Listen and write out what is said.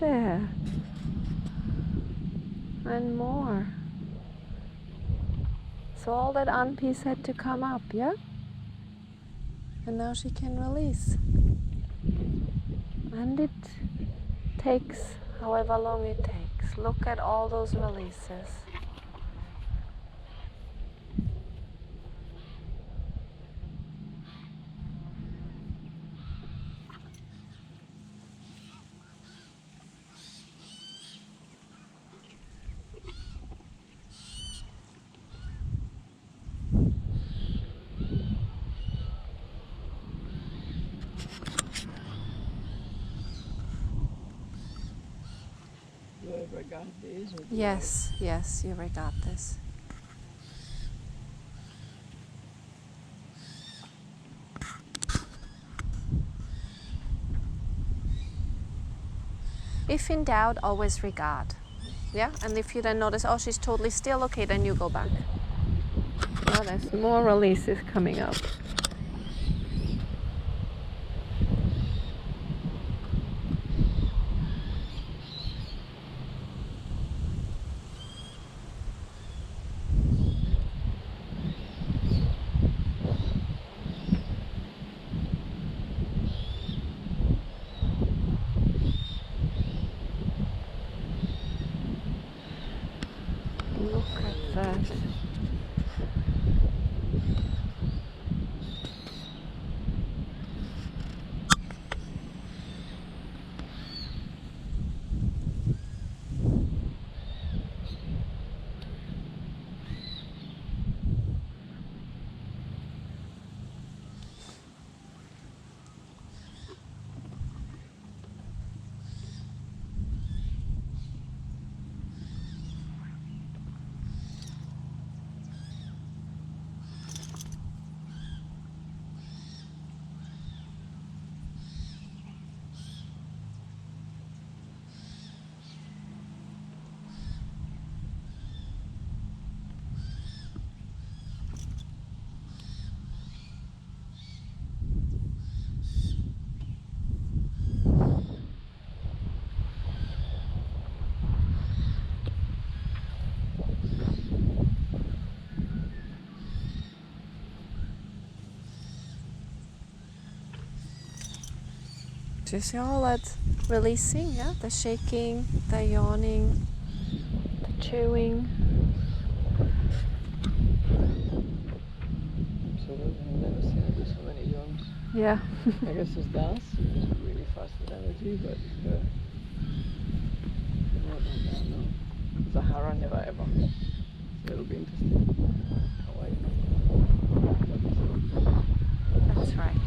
there. And more. So all that unpeace had to come up, yeah? And now she can release. And it takes however long it takes. Look at all those releases. Regard these? Yes, yes, you regard this. If in doubt, always regard. Yeah, and if you then notice, oh, she's totally still, okay, then you go back. Now there's more releases coming up. Look at that. Do you see all that releasing, yeah? The shaking, the yawning, the chewing. Absolutely, I've never seen it with so many yawns. Yeah. I guess it's dance, it's really fast with energy, but no. Sahara never ever. It'll be interesting. Hawaii. That's right.